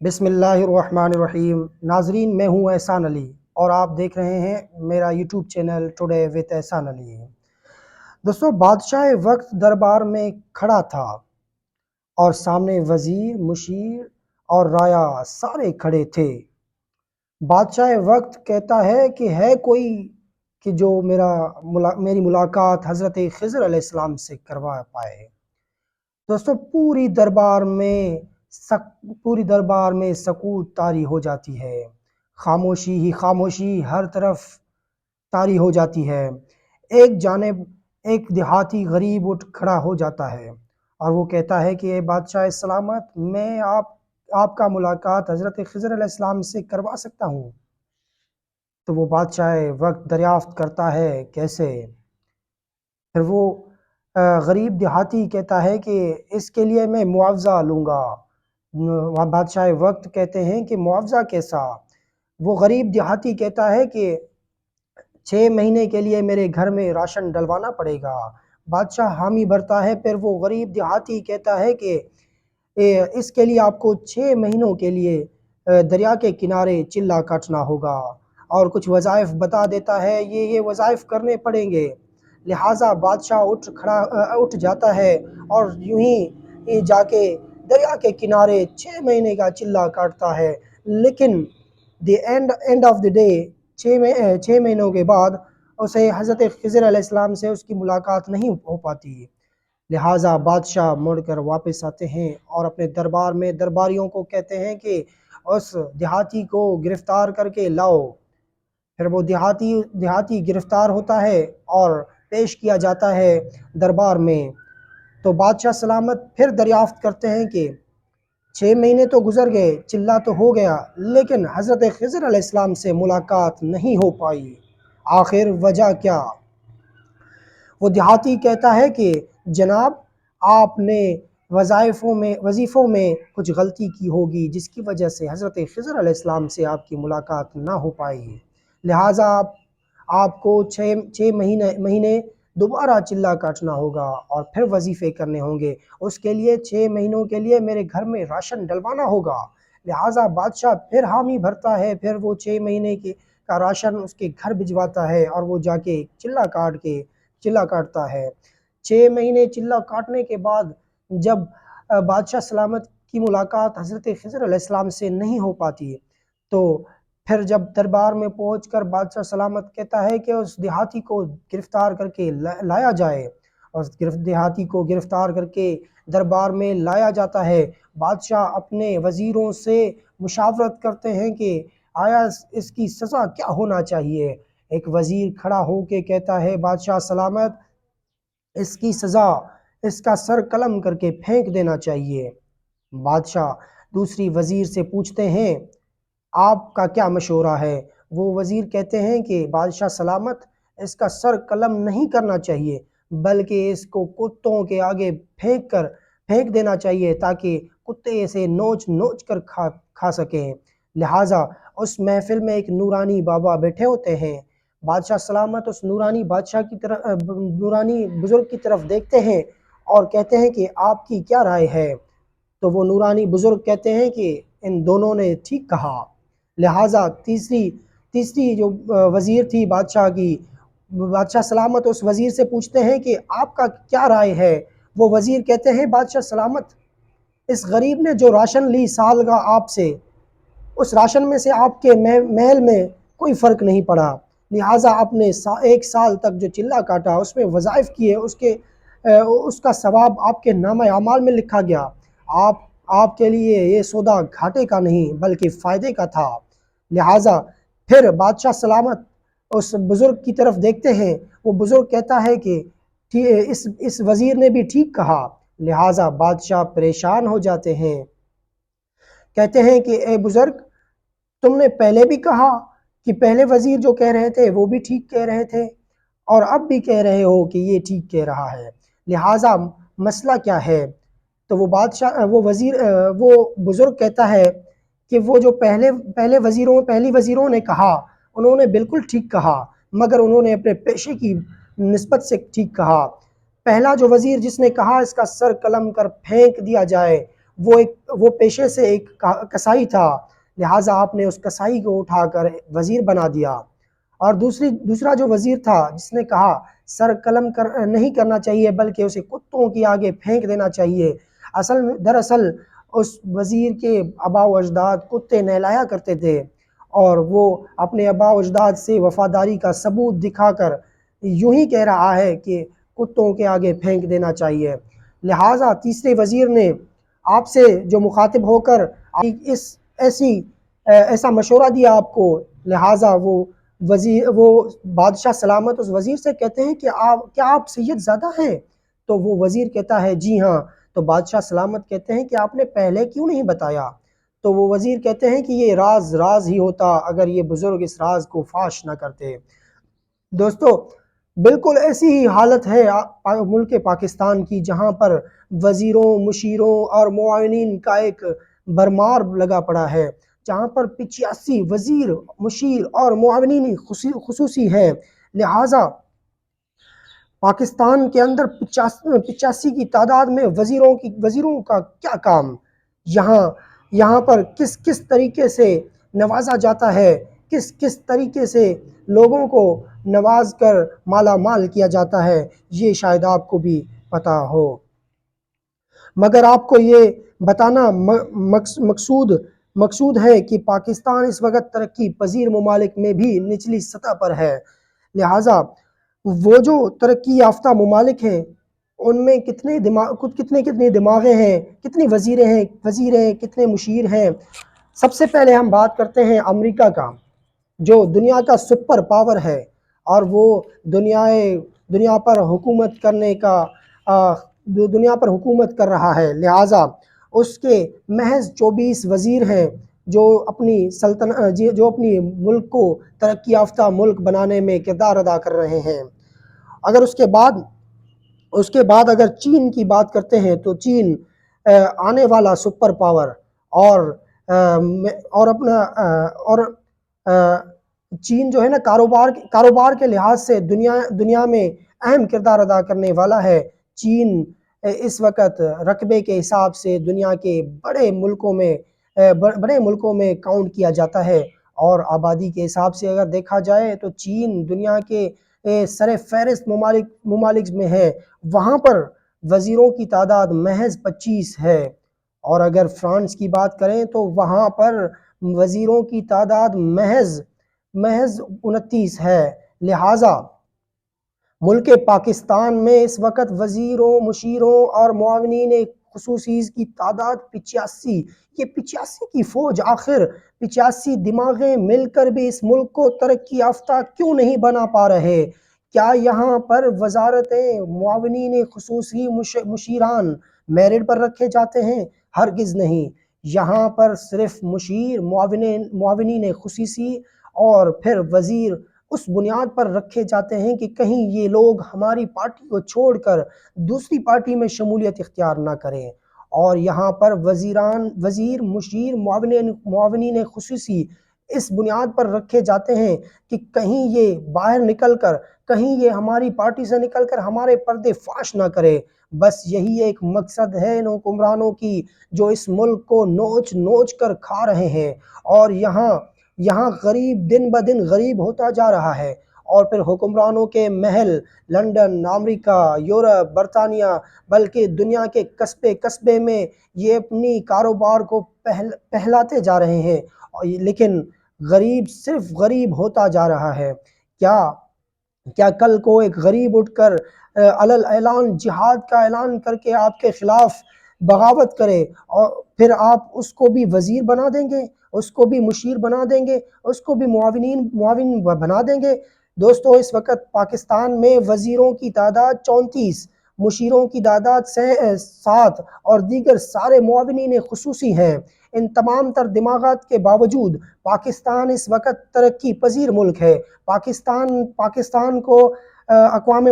بسم اللہ الرحمن الرحیم۔ ناظرین، میں ہوں احسان علی اور آپ دیکھ رہے ہیں میرا یوٹیوب چینل ٹوڈے وتھ احسان علی۔ دوستو، بادشاہ وقت دربار میں کھڑا تھا اور سامنے وزیر، مشیر اور رایا سارے کھڑے تھے۔ بادشاہ وقت کہتا ہے کہ ہے کوئی کہ جو میری ملاقات حضرت خضر علیہ السلام سے کروا پائے۔ دوستو، پوری دربار میں سکوت طاری ہو جاتی ہے۔ خاموشی ہی خاموشی ہر طرف طاری ہو جاتی ہے۔ ایک جانب ایک دیہاتی غریب اٹھ کھڑا ہو جاتا ہے اور وہ کہتا ہے کہ اے بادشاہ سلامت، میں آپ کا ملاقات حضرت خضر علیہ السلام سے کروا سکتا ہوں۔ تو وہ بادشاہ وقت دریافت کرتا ہے کیسے؟ پھر وہ غریب دیہاتی کہتا ہے کہ اس کے لیے میں معاوضہ لوں گا۔ وہاں بادشاہ وقت کہتے ہیں کہ معاوضہ کیسا؟ وہ غریب دیہاتی کہتا ہے کہ 6 مہینے کے لیے میرے گھر میں راشن ڈلوانا پڑے گا۔ بادشاہ حامی بھرتا ہے۔ پھر وہ غریب دیہاتی کہتا ہے کہ اس کے لیے آپ کو 6 مہینوں کے لیے دریا کے کنارے چلہ کاٹنا ہوگا، اور کچھ وظائف بتا دیتا ہے، یہ وظائف کرنے پڑیں گے۔ لہٰذا بادشاہ اٹھ جاتا ہے اور یوں ہی جا کے دریا کے کنارے 6 مہینے کا چلہ کاٹتا ہے۔ لیکن اینڈ آف دی ڈے 6 مہینوں کے بعد اسے حضرت خضر علیہ السلام سے اس کی ملاقات نہیں ہو پاتی۔ لہٰذا بادشاہ مڑ کر واپس آتے ہیں اور اپنے دربار میں درباریوں کو کہتے ہیں کہ اس دیہاتی کو گرفتار کر کے لاؤ۔ پھر وہ دیہاتی گرفتار ہوتا ہے اور پیش کیا جاتا ہے دربار میں۔ تو بادشاہ سلامت پھر دریافت کرتے ہیں کہ 6 مہینے تو گزر گئے، چلہ تو ہو گیا، لیکن حضرت خضر علیہ السلام سے ملاقات نہیں ہو پائی، آخر وجہ کیا؟ وہ دیہاتی کہتا ہے کہ جناب، آپ نے وظیفوں میں کچھ غلطی کی ہوگی، جس کی وجہ سے حضرت خضر علیہ السلام سے آپ کی ملاقات نہ ہو پائی۔ لہٰذا آپ کو 6 مہینے دوبارہ چلہ کاٹنا ہوگا اور پھر وظیفے کرنے ہوں گے۔ اس کے لیے 6 مہینوں کے لیے میرے گھر میں راشن ڈلوانا ہوگا۔ لہٰذا بادشاہ پھر حامی بھرتا ہے۔ پھر وہ 6 مہینے کا راشن اس کے گھر بھجواتا ہے اور وہ جا کے چلہ کاٹتا ہے۔ 6 مہینے چلہ کاٹنے کے بعد جب بادشاہ سلامت کی ملاقات حضرت خضر علیہ السلام سے نہیں ہو پاتی، تو پھر جب دربار میں پہنچ کر بادشاہ سلامت کہتا ہے کہ اس دیہاتی کو گرفتار کر کے لایا جائے، اور دیہاتی کو گرفتار کر کے دربار میں لایا جاتا ہے۔ بادشاہ اپنے وزیروں سے مشاورت کرتے ہیں کہ آیا اس کی سزا کیا ہونا چاہیے؟ ایک وزیر کھڑا ہو کے کہتا ہے، بادشاہ سلامت، اس کی سزا اس کا سر قلم کر کے پھینک دینا چاہیے۔ بادشاہ دوسری وزیر سے پوچھتے ہیں، آپ کا کیا مشورہ ہے؟ وہ وزیر کہتے ہیں کہ بادشاہ سلامت، اس کا سر قلم نہیں کرنا چاہیے، بلکہ اس کو کتوں کے آگے پھینک دینا چاہیے تاکہ کتے اسے نوچ کر کھا سکیں۔ لہٰذا اس محفل میں ایک نورانی بابا بیٹھے ہوتے ہیں۔ بادشاہ سلامت اس نورانی بزرگ کی طرف دیکھتے ہیں اور کہتے ہیں کہ آپ کی کیا رائے ہے؟ تو وہ نورانی بزرگ کہتے ہیں کہ ان دونوں نے ٹھیک کہا۔ لہٰذا تیسری جو وزیر تھی بادشاہ کی، بادشاہ سلامت اس وزیر سے پوچھتے ہیں کہ آپ کا کیا رائے ہے؟ وہ وزیر کہتے ہیں، بادشاہ سلامت، اس غریب نے جو راشن لی سال کا آپ سے، اس راشن میں سے آپ کے محل میں کوئی فرق نہیں پڑا۔ لہٰذا آپ نے 1 سال تک جو چلہ کاٹا، اس میں وظائف کیے، اس کا ثواب آپ کے نامہ اعمال میں لکھا گیا۔ آپ کے لیے یہ سودا گھاٹے کا نہیں بلکہ فائدے کا تھا۔ لہٰذا پھر بادشاہ سلامت اس بزرگ کی طرف دیکھتے ہیں۔ وہ بزرگ کہتا ہے کہ اس وزیر نے بھی ٹھیک کہا۔ لہٰذا بادشاہ پریشان ہو جاتے ہیں، کہتے ہیں کہ اے بزرگ، تم نے پہلے بھی کہا کہ پہلے وزیر جو کہہ رہے تھے وہ بھی ٹھیک کہہ رہے تھے، اور اب بھی کہہ رہے ہو کہ یہ ٹھیک کہہ رہا ہے، لہٰذا مسئلہ کیا ہے؟ تو وہ بزرگ کہتا ہے کہ وہ جو پہلی وزیروں نے کہا، انہوں نے بالکل ٹھیک کہا، مگر انہوں نے اپنے پیشے کی نسبت سے ٹھیک کہا۔ پہلا جو وزیر جس نے کہا اس کا سر قلم کر پھینک دیا جائے، وہ پیشے سے ایک کسائی تھا، لہٰذا آپ نے اس کسائی کو اٹھا کر وزیر بنا دیا۔ اور دوسرا جو وزیر تھا جس نے کہا سر قلم نہیں کرنا چاہیے بلکہ اسے کتوں کی آگے پھینک دینا چاہیے، دراصل اس وزیر کے آباء و اجداد کتے نہلایا کرتے تھے، اور وہ اپنے آباء و اجداد سے وفاداری کا ثبوت دکھا کر یوں ہی کہہ رہا ہے کہ کتوں کے آگے پھینک دینا چاہیے۔ لہٰذا تیسرے وزیر نے آپ سے جو مخاطب ہو کر ایسا مشورہ دیا آپ کو، لہٰذا وہ بادشاہ سلامت اس وزیر سے کہتے ہیں کہ کیا آپ سید زادہ ہیں؟ تو وہ وزیر کہتا ہے جی ہاں۔ تو بادشاہ سلامت کہتے ہیں کہ آپ نے پہلے کیوں نہیں بتایا؟ تو وہ وزیر کہتے ہیں کہ یہ راز ہی ہوتا اگر یہ بزرگ اس راز کو فاش نہ کرتے۔ دوستو، بالکل ایسی ہی حالت ہے ملک پاکستان کی، جہاں پر وزیروں، مشیروں اور معاونین کا ایک برمار لگا پڑا ہے، جہاں پر 85 وزیر، مشیر اور معاونین خصوصی ہے۔ لہٰذا پاکستان کے اندر 85 کی تعداد میں وزیروں کا کیا کام؟ یہاں پر کس طریقے سے نوازا جاتا ہے، کس طریقے سے لوگوں کو نواز کر مالا مال کیا جاتا ہے، یہ شاید آپ کو بھی پتا ہو، مگر آپ کو یہ بتانا مقصود ہے کہ پاکستان اس وقت ترقی پذیر ممالک میں بھی نچلی سطح پر ہے۔ لہٰذا وہ جو ترقی یافتہ ممالک ہیں ان میں کتنے دماغیں ہیں، کتنی وزیر ہیں، کتنے مشیر ہیں۔ سب سے پہلے ہم بات کرتے ہیں امریکہ کا، جو دنیا کا سپر پاور ہے، اور وہ دنیا پر حکومت کر رہا ہے۔ لہٰذا اس کے محض 24 وزیر ہیں جو اپنی ملک کو ترقی یافتہ ملک بنانے میں کردار ادا کر رہے ہیں۔ اگر اس کے بعد اگر چین کی بات کرتے ہیں تو چین آنے والا سپر پاور اور چین جو ہے نا کاروبار کے لحاظ سے دنیا میں اہم کردار ادا کرنے والا ہے۔ چین اس وقت رقبے کے حساب سے دنیا کے بڑے ملکوں میں کاؤنٹ کیا جاتا ہے، اور آبادی کے حساب سے اگر دیکھا جائے تو چین دنیا کے سر فہرست ممالک میں ہے۔ وہاں پر وزیروں کی تعداد محض 25 ہے، اور اگر فرانس کی بات کریں تو وہاں پر وزیروں کی تعداد محض 29 ہے۔ لہٰذا ملک پاکستان میں اس وقت وزیروں، مشیروں اور معاونین خصوصی کی تعداد 85۔ یہ 85 کی فوج، آخر 85 دماغیں مل کر بھی اس ملک کو ترقی یافتہ کیوں نہیں بنا پا رہے؟ کیا یہاں پر وزارتیں، معاونین خصوصی، مشیران میرٹ پر رکھے جاتے ہیں؟ ہرگز نہیں۔ یہاں پر صرف مشیر، معاونین خصوصی اور پھر وزیر اس بنیاد پر رکھے جاتے ہیں کہ کہیں یہ لوگ ہماری پارٹی کو چھوڑ کر دوسری پارٹی میں شمولیت اختیار نہ کریں، اور یہاں پر وزیر، مشیر، معاونین خصوصی اس بنیاد پر رکھے جاتے ہیں کہ کہیں یہ باہر نکل کر، کہیں یہ ہماری پارٹی سے نکل کر ہمارے پردے فاش نہ کرے۔ بس یہی ایک مقصد ہے ان حکمرانوں کی، جو اس ملک کو نوچ کر کھا رہے ہیں، اور یہاں غریب دن بدن غریب ہوتا جا رہا ہے، اور پھر حکمرانوں کے محل لندن، امریکہ، یورپ، برطانیہ، بلکہ دنیا کے قصبے میں یہ اپنی کاروبار کو پہلاتے جا رہے ہیں، لیکن غریب صرف غریب ہوتا جا رہا ہے۔ کیا کل کو ایک غریب اٹھ کر علل اعلان جہاد کا اعلان کر کے آپ کے خلاف بغاوت کرے، اور پھر آپ اس کو بھی وزیر بنا دیں گے، اس کو بھی مشیر بنا دیں گے، اس کو بھی معاون بنا دیں گے؟ دوستو، اس وقت پاکستان میں وزیروں کی تعداد 34، مشیروں کی تعداد 7، اور دیگر سارے معاونین خصوصی ہیں۔ ان تمام تر دماغات کے باوجود پاکستان اس وقت ترقی پذیر ملک ہے۔ پاکستان کو اقوام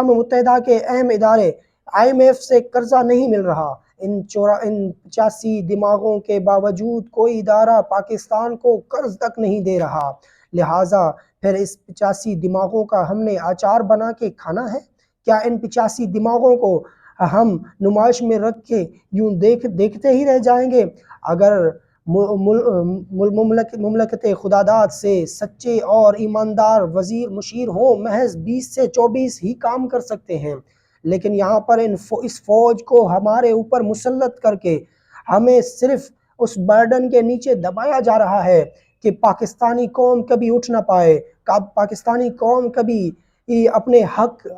متحدہ کے اہم ادارے IMF سے قرضہ نہیں مل رہا۔ ان 85 دماغوں کے باوجود کوئی ادارہ پاکستان کو قرض تک نہیں دے رہا۔ لہٰذا پھر اس 85 دماغوں کا ہم نے اچار بنا کے کھانا ہے؟ کیا ان 85 دماغوں کو ہم نمائش میں رکھ کے یوں دیکھتے ہی رہ جائیں گے؟ اگر مملکت خداداد سے سچے اور ایماندار وزیر مشیر ہوں، محض 20 سے 24 ہی کام کر سکتے ہیں، لیکن یہاں پر اس فوج کو ہمارے اوپر مسلط کر کے ہمیں صرف اس برڈن کے نیچے دبایا جا رہا ہے کہ پاکستانی قوم کبھی اٹھ نہ پائے، پاکستانی قوم کبھی اپنے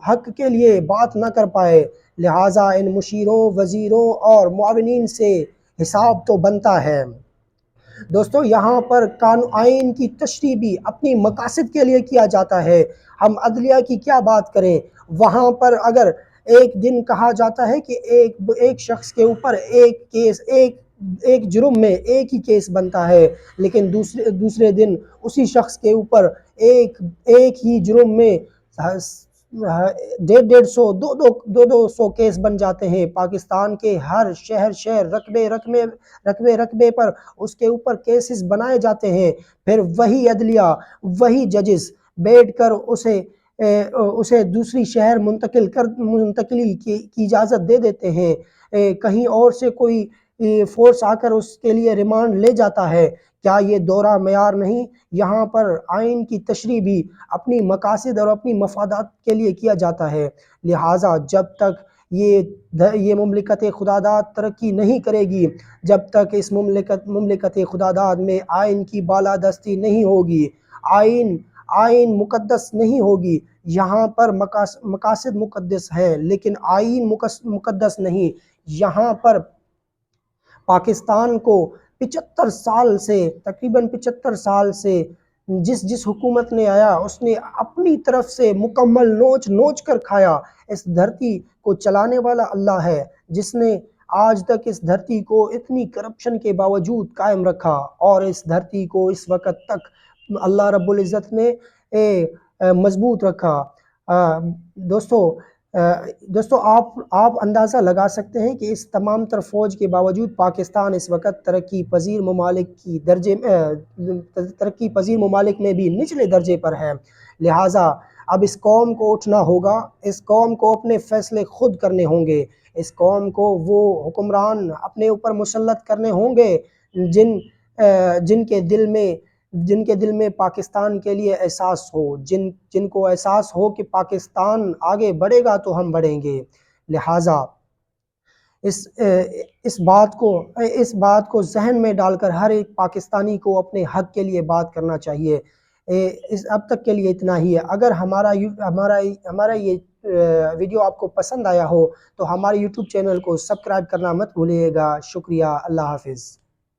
حق کے لیے بات نہ کر پائے۔ لہٰذا ان مشیروں، وزیروں اور معاونین سے حساب تو بنتا ہے۔ دوستو، یہاں پر آئین کی تشریح بھی اپنی مقاصد کے لیے کیا جاتا ہے۔ ہم عدلیہ کی کیا بات کریں، وہاں پر اگر ایک دن کہا جاتا ہے کہ ایک شخص کے اوپر ایک جرم میں ایک ہی کیس بنتا ہے، لیکن دوسرے دن اسی شخص کے اوپر ایک ہی جرم میں 150 کیس بن جاتے ہیں۔ پاکستان کے ہر شہر رقبے پر اس کے اوپر کیسز بنائے جاتے ہیں، پھر وہی عدلیہ، وہی ججز بیٹھ کر اسے دوسری شہر منتقلی کی اجازت دے دیتے ہیں۔ کہیں اور سے کوئی فورس آ کر اس کے لیے ریمانڈ لے جاتا ہے۔ کیا یہ دورہ معیار نہیں؟ یہاں پر آئین کی تشریح بھی اپنی مقاصد اور اپنی مفادات کے لیے کیا جاتا ہے۔ لہٰذا جب تک یہ مملکت خداداد ترقی نہیں کرے گی، جب تک اس مملکت خداداد میں آئین کی بالادستی نہیں ہوگی، آئین مقدس نہیں ہوگی، یہاں پر مقاصد مقدس ہیں لیکن آئین مقدس نہیں۔ یہاں پر پاکستان کو 75 سال سے، تقریباً 75 سال سے جس حکومت نے آیا اس نے اپنی طرف سے مکمل نوچ کر کھایا۔ اس دھرتی کو چلانے والا اللہ ہے، جس نے آج تک اس دھرتی کو اتنی کرپشن کے باوجود قائم رکھا، اور اس دھرتی کو اس وقت تک اللہ رب العزت نے مضبوط رکھا۔ دوستو آپ اندازہ لگا سکتے ہیں کہ اس تمام تر فوج کے باوجود پاکستان اس وقت ترقی پذیر ممالک میں بھی نچلے درجے پر ہے۔ لہٰذا اب اس قوم کو اٹھنا ہوگا، اس قوم کو اپنے فیصلے خود کرنے ہوں گے، اس قوم کو وہ حکمران اپنے اوپر مسلط کرنے ہوں گے جن کے دل میں پاکستان کے لیے احساس ہو، جن کو احساس ہو کہ پاکستان آگے بڑھے گا تو ہم بڑھیں گے۔ لہٰذا اس بات کو ذہن میں ڈال کر ہر ایک پاکستانی کو اپنے حق کے لیے بات کرنا چاہیے۔ اب تک کے لیے اتنا ہی ہے۔ اگر ہمارا یہ ویڈیو آپ کو پسند آیا ہو تو ہمارے یوٹیوب چینل کو سبسکرائب کرنا مت بھولیے گا۔ شکریہ، اللہ حافظ۔